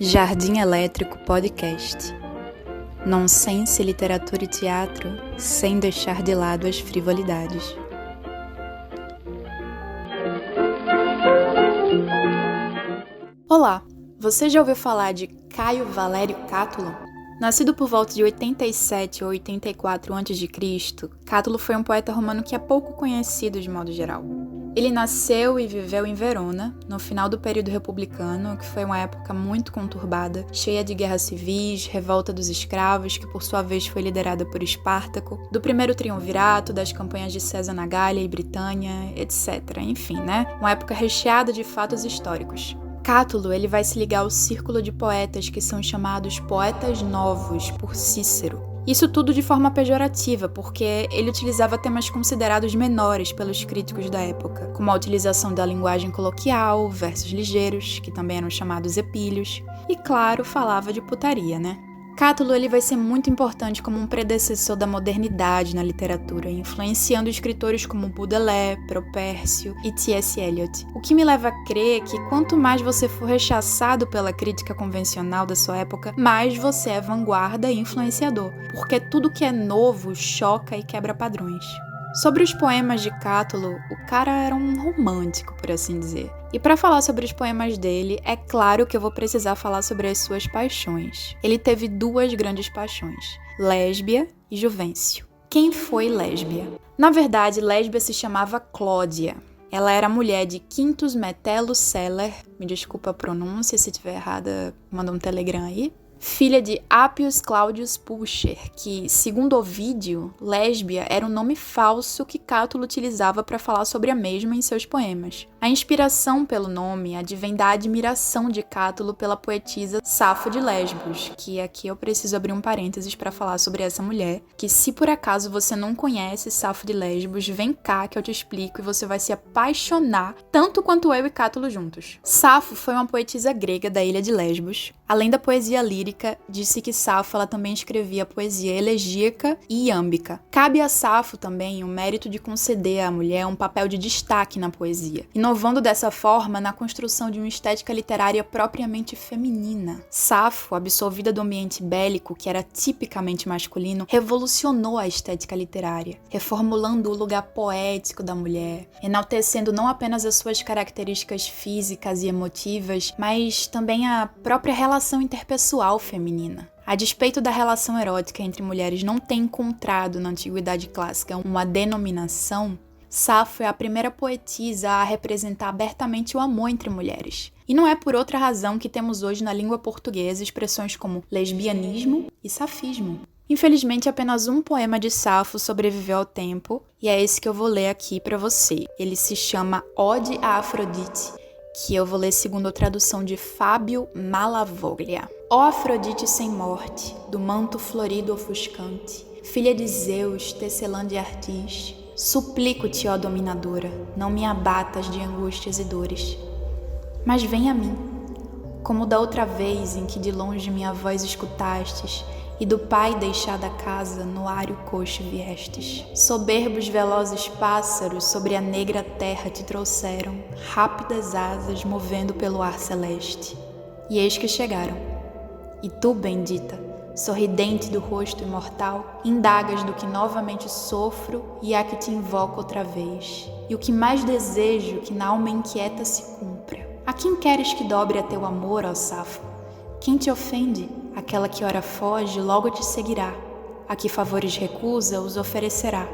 Jardim Elétrico Podcast. Nonsense, literatura e teatro, sem deixar de lado as frivolidades. Olá, você já ouviu falar de Caio Valério Cátulo? Nascido por volta de 87 ou 84 a.C., Cátulo foi um poeta romano que é pouco conhecido de modo geral. Ele nasceu e viveu em Verona, no final do período republicano, que foi uma época muito conturbada, cheia de guerras civis, revolta dos escravos, que por sua vez foi liderada por Espartaco, do primeiro triunvirato, das campanhas de César na Gália e Britânia, etc. Enfim, uma época recheada de fatos históricos. Cátulo ele vai se ligar ao círculo de poetas que são chamados poetas novos por Cícero. Isso tudo de forma pejorativa, porque ele utilizava temas considerados menores pelos críticos da época, como a utilização da linguagem coloquial, versos ligeiros, que também eram chamados epílios, e claro, falava de putaria, Cátulo ele vai ser muito importante como um predecessor da modernidade na literatura, influenciando escritores como Baudelaire, Propércio e T.S. Eliot. O que me leva a crer que quanto mais você for rechaçado pela crítica convencional da sua época, mais você é vanguarda e influenciador, porque tudo que é novo choca e quebra padrões. Sobre os poemas de Cátulo, o cara era um romântico, por assim dizer. E para falar sobre os poemas dele, é claro que eu vou precisar falar sobre as suas paixões. Ele teve duas grandes paixões, Lésbia e Juvencio. Quem foi Lésbia? Na verdade, Lésbia se chamava Clódia. Ela era mulher de Quintus Metelo Celer, me desculpa a pronúncia, se estiver errada, manda um telegram aí. Filha de Appius Claudius Pulcher, que, segundo Ovídio, Lésbia era um nome falso que Cátulo utilizava para falar sobre a mesma em seus poemas. A inspiração pelo nome advém da admiração de Cátulo pela poetisa Safo de Lesbos, que aqui eu preciso abrir um parênteses para falar sobre essa mulher, que se por acaso você não conhece Safo de Lesbos, vem cá que eu te explico e você vai se apaixonar tanto quanto eu e Cátulo juntos. Safo foi uma poetisa grega da ilha de Lesbos. Além da poesia lírica, disse que Safo ela também escrevia poesia elegíaca e iâmbica. Cabe a Safo também o mérito de conceder à mulher um papel de destaque na poesia, inovando dessa forma na construção de uma estética literária propriamente feminina. Safo, absorvida do ambiente bélico, que era tipicamente masculino, revolucionou a estética literária, reformulando o lugar poético da mulher, enaltecendo não apenas as suas características físicas e emotivas, mas também a própria relação interpessoal feminina. A despeito da relação erótica entre mulheres não ter encontrado na antiguidade clássica uma denominação, Safo é a primeira poetisa a representar abertamente o amor entre mulheres. E não é por outra razão que temos hoje na língua portuguesa expressões como lesbianismo e safismo. Infelizmente, apenas um poema de Safo sobreviveu ao tempo, e é esse que eu vou ler aqui para você. Ele se chama Ode a Afrodite, que eu vou ler segundo a tradução de Fábio Malavoglia. Ó Afrodite sem morte, do manto florido ofuscante, filha de Zeus, tecelã de Artis, suplico-te, ó dominadora, não me abatas de angústias e dores. Mas vem a mim, como da outra vez em que de longe minha voz escutastes, e do pai deixada a casa no áreo coxo viestes. Soberbos velozes pássaros sobre a negra terra te trouxeram, rápidas asas movendo pelo ar celeste. E eis que chegaram. E tu, bendita, sorridente do rosto imortal, indagas do que novamente sofro e a que te invoco outra vez. E o que mais desejo que na alma inquieta se cumpra. A quem queres que dobre a teu amor, ó Safo? Quem te ofende? Aquela que ora foge, logo te seguirá. A que favores recusa, os oferecerá.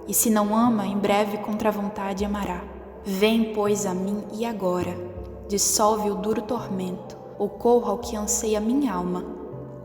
E se não ama, em breve contra a vontade amará. Vem, pois, a mim e agora. Dissolve o duro tormento. Ocorra ao que anseia minha alma.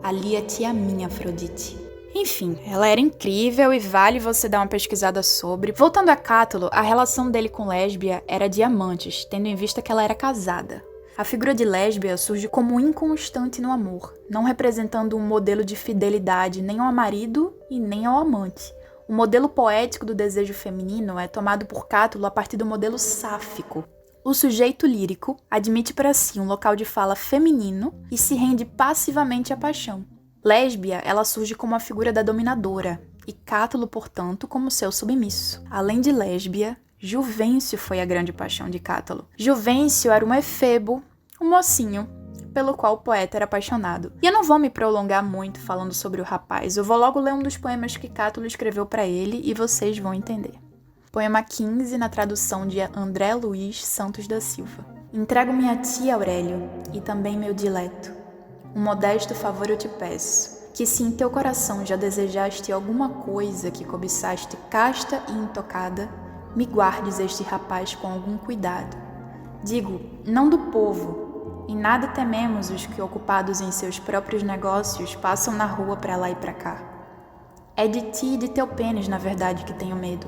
Alia-te a mim, Afrodite. Enfim, ela era incrível e vale você dar uma pesquisada sobre. Voltando a Cátulo, a relação dele com Lésbia era de amantes, tendo em vista que ela era casada. A figura de Lésbia surge como inconstante no amor, não representando um modelo de fidelidade nem ao marido e nem ao amante. O modelo poético do desejo feminino é tomado por Cátulo a partir do modelo sáfico. O sujeito lírico admite para si um local de fala feminino e se rende passivamente à paixão. Lésbia, ela surge como a figura da dominadora, e Cátulo, portanto, como seu submisso. Além de Lésbia, Juvencio foi a grande paixão de Cátulo. Juvencio era um efebo, um mocinho, pelo qual o poeta era apaixonado. E eu não vou me prolongar muito falando sobre o rapaz, eu vou logo ler um dos poemas que Cátulo escreveu para ele e vocês vão entender. Poema 15, na tradução de André Luiz Santos da Silva. Entrego-me a ti, Aurélio, e também meu dileto. Um modesto favor eu te peço, que se em teu coração já desejaste alguma coisa que cobiçaste casta e intocada, me guardes este rapaz com algum cuidado. Digo, não do povo, em nada tememos os que, ocupados em seus próprios negócios, passam na rua para lá e para cá. É de ti e de teu pênis, na verdade, que tenho medo.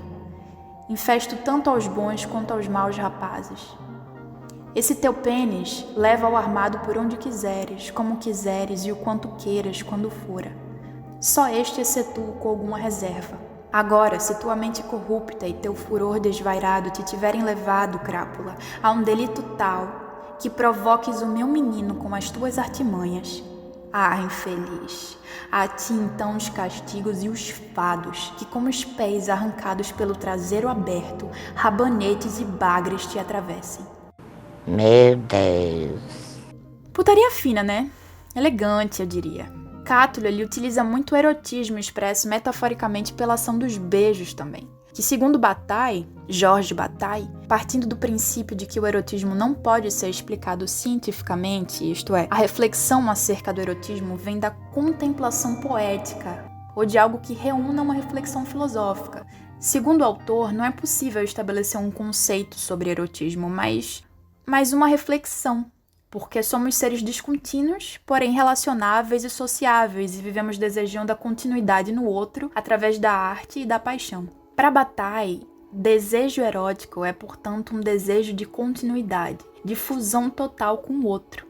Infesto tanto aos bons quanto aos maus rapazes. Esse teu pênis leva-o armado por onde quiseres, como quiseres e o quanto queiras quando fora. Só este excetuo com alguma reserva. Agora, se tua mente corrupta e teu furor desvairado te tiverem levado, crápula, a um delito tal que provoques o meu menino com as tuas artimanhas. Ah, infeliz! A ti então os castigos e os fados, que como os pés arrancados pelo traseiro aberto, rabanetes e bagres te atravessem. Meu Deus. Putaria fina, né? Elegante, eu diria. Cátulo, ele utiliza muito o erotismo expresso metaforicamente pela ação dos beijos também. Que segundo Bataille, Georges Bataille, partindo do princípio de que o erotismo não pode ser explicado cientificamente, isto é, a reflexão acerca do erotismo vem da contemplação poética, ou de algo que reúna uma reflexão filosófica. Segundo o autor, não é possível estabelecer um conceito sobre erotismo, mas uma reflexão, porque somos seres descontínuos, porém relacionáveis e sociáveis e vivemos desejando a continuidade no outro através da arte e da paixão. Para Bataille, desejo erótico é, portanto, um desejo de continuidade, de fusão total com o outro.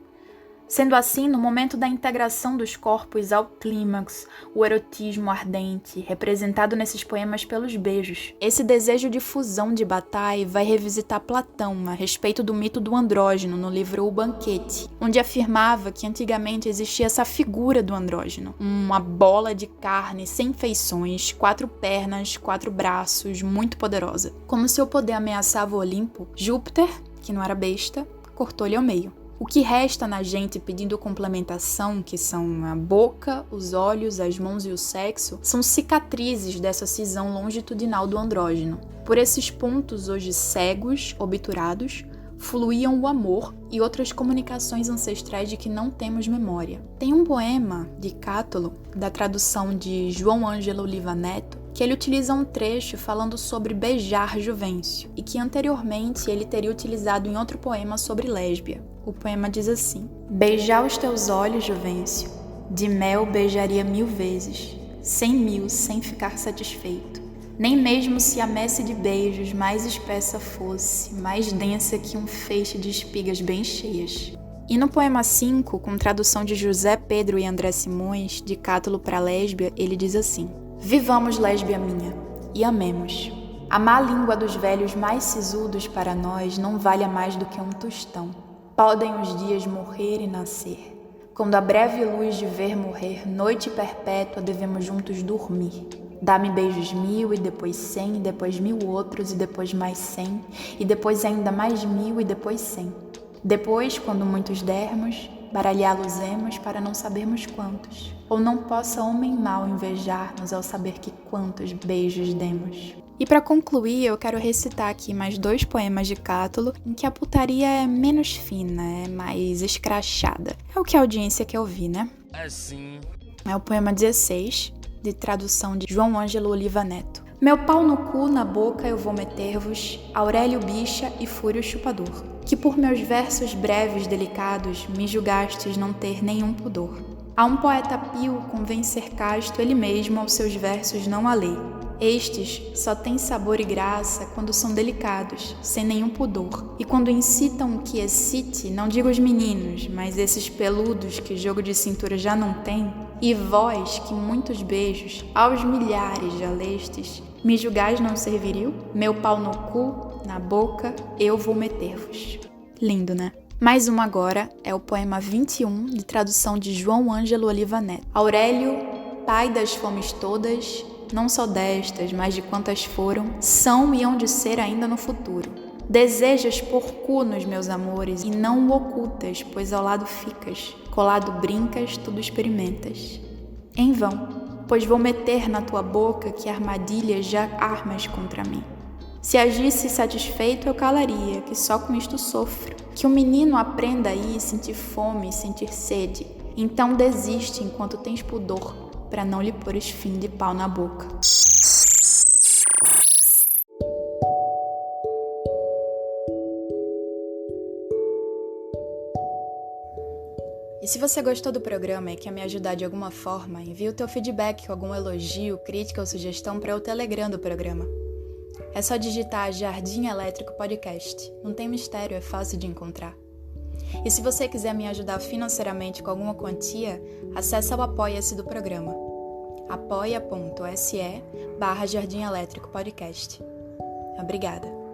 Sendo assim, no momento da integração dos corpos ao clímax, o erotismo ardente, representado nesses poemas pelos beijos. Esse desejo de fusão de Bataille vai revisitar Platão a respeito do mito do andrógeno no livro O Banquete, onde afirmava que antigamente existia essa figura do andrógeno, uma bola de carne sem feições, 4 pernas, 4 braços, muito poderosa. Como seu poder ameaçava o Olimpo, Júpiter, que não era besta, cortou-lhe ao meio. O que resta na gente pedindo complementação, que são a boca, os olhos, as mãos e o sexo, são cicatrizes dessa cisão longitudinal do andrógeno. Por esses pontos hoje cegos, obturados, fluíam o amor e outras comunicações ancestrais de que não temos memória. Tem um poema de Cátulo, da tradução de João Ângelo Oliva Neto, que ele utiliza um trecho falando sobre beijar Juvencio, e que anteriormente ele teria utilizado em outro poema sobre lésbia. O poema diz assim: beijar os teus olhos, Juvencio, de mel beijaria 1000 vezes, 100.000 sem ficar satisfeito. Nem mesmo se a messe de beijos mais espessa fosse, mais densa que um feixe de espigas bem cheias. E no poema 5, com tradução de José Pedro e André Simões, de Cátulo para Lésbia, ele diz assim: vivamos, lésbia minha, e amemos. A má língua dos velhos mais sisudos para nós não valha mais do que um tostão. Podem os dias morrer e nascer. Quando a breve luz de ver morrer, noite perpétua devemos juntos dormir. Dá-me beijos 1000 e depois 100 e depois 1000 outros e depois mais 100 e depois ainda mais 1000 e depois 100. Depois, quando muitos dermos, baralhá-los-emos para não sabermos quantos. Ou não possa homem mau invejar-nos ao saber que quantos beijos demos. E para concluir, eu quero recitar aqui mais 2 poemas de Cátulo, em que a putaria é menos fina, é mais escrachada. É o que a audiência quer ouvir, né? Assim. É o poema 16, de tradução de João Ângelo Oliva Neto. Meu pau no cu, na boca eu vou meter-vos, Aurélio bicha e Fúrio chupador, que por meus versos breves delicados me julgastes não ter nenhum pudor. A um poeta pio convém ser casto ele mesmo aos seus versos não a lei. Estes só têm sabor e graça quando são delicados, sem nenhum pudor. E quando incitam o que excite, não digo os meninos, mas esses peludos que jogo de cintura já não tem, e vós que muitos beijos, aos milhares já lestes, me julgais não serviriu? Meu pau no cu, na boca, eu vou meter-vos. Lindo, né? Mais uma agora é o poema 21, de tradução de João Ângelo Oliva Neto. Aurélio, pai das fomes todas, não só destas, mas de quantas foram, são e hão de ser ainda no futuro. Desejas pôr cu nos meus amores e não o ocultas, pois ao lado ficas, colado brincas, tudo experimentas. Em vão, pois vou meter na tua boca que armadilhas já armas contra mim. Se agisse satisfeito eu calaria, que só com isto sofro. Que o menino aprenda aí sentir fome, sentir sede. Então desiste enquanto tens pudor, para não lhe pôres fim de pau na boca. E se você gostou do programa e quer me ajudar de alguma forma, envie o teu feedback com algum elogio, crítica ou sugestão para o Telegram do programa. É só digitar Jardim Elétrico Podcast. Não tem mistério, é fácil de encontrar. E se você quiser me ajudar financeiramente com alguma quantia, acesse o Apoia-se do programa. apoia.se/Jardim Elétrico Podcast. Obrigada.